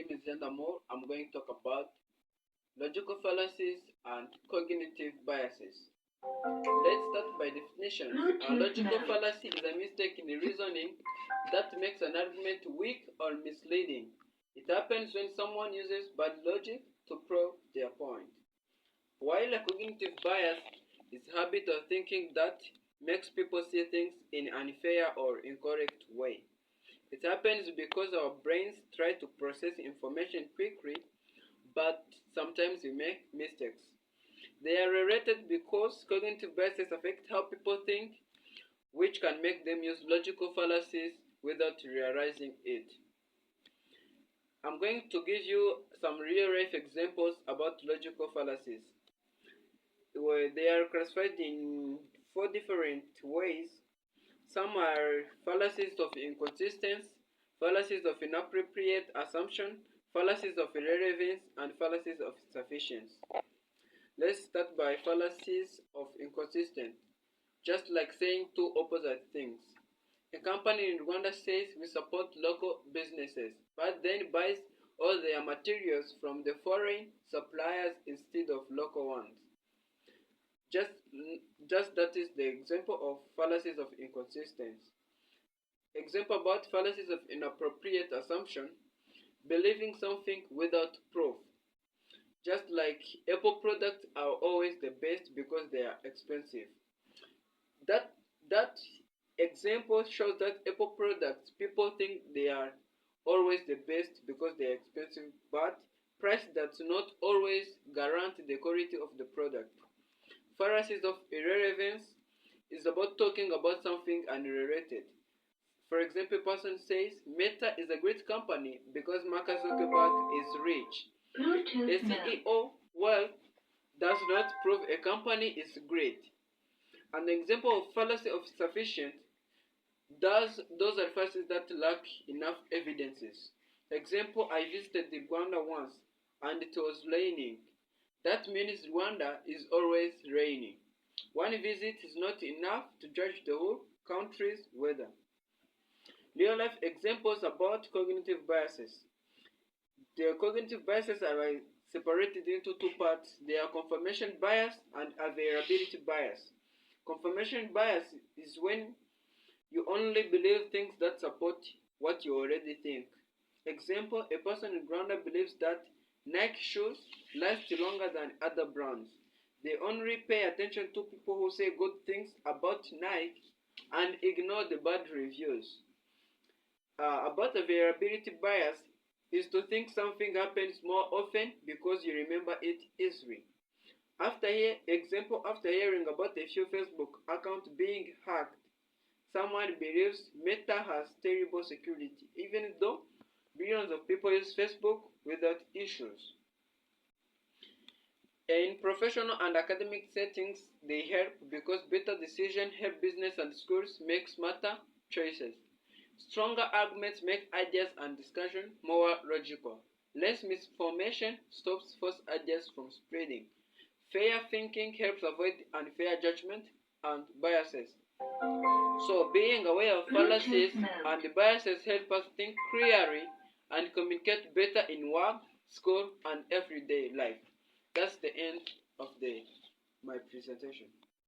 name is Yandamor. I'm going to talk about logical fallacies and cognitive biases. Let's start by definition. A logical fallacy is a mistake in reasoning that makes an argument weak or misleading. It happens when someone uses bad logic to prove their point. While a cognitive bias is a habit of thinking that makes people see things in an unfair or incorrect way. It happens because our brains try to process information quickly, but sometimes we make mistakes. They are related because cognitive biases affect how people think, which can make them use logical fallacies without realizing it. I'm going to give you some real-life examples about logical fallacies. They are classified in four different ways. Some are fallacies of inconsistency, fallacies of inappropriate assumption, fallacies of irrelevance, and fallacies of sufficiency. Let's start by fallacies of inconsistency, just like saying two opposite things. A company in Rwanda says we support local businesses, but then buys all their materials from the foreign suppliers instead of local ones. Just, just that is the example of fallacies of inconsistency. Example about fallacies of inappropriate assumption, believing something without proof. Just like Apple products are always the best because they are expensive. That example shows that Apple products, people think they are always the best because they are expensive, but price does not always guarantee the quality of the product. Fallacies of irrelevance is about talking about something unrelated. For example, a person says Meta is a great company because Mark Zuckerberg is rich. The CEO wealth does not prove a company is great. An example of fallacy of sufficient, those are fallacies that lack enough evidences. Example, I visited Rwanda once and it was raining. That means Rwanda is always raining. One visit is not enough to judge the whole country's weather. Real life examples about cognitive biases. The cognitive biases are separated into two parts. They are confirmation bias and availability bias. Confirmation bias is when you only believe things that support what you already think. Example, a person in Rwanda believes that Nike shoes last longer than other brands. They only pay attention to people who say good things about Nike and ignore the bad reviews. About availability bias is to think something happens more often because you remember it easily. After hearing about a few Facebook accounts being hacked, someone believes Meta has terrible security, even though billions of people use Facebook without issues. In professional and academic settings, they help because better decisions help business and schools make smarter choices. Stronger arguments make ideas and discussion more logical. Less misinformation stops false ideas from spreading. Fair thinking helps avoid unfair judgment and biases. So being aware of fallacies and biases help us think clearly and communicate better in work, school, and everyday life. That's the end of my presentation.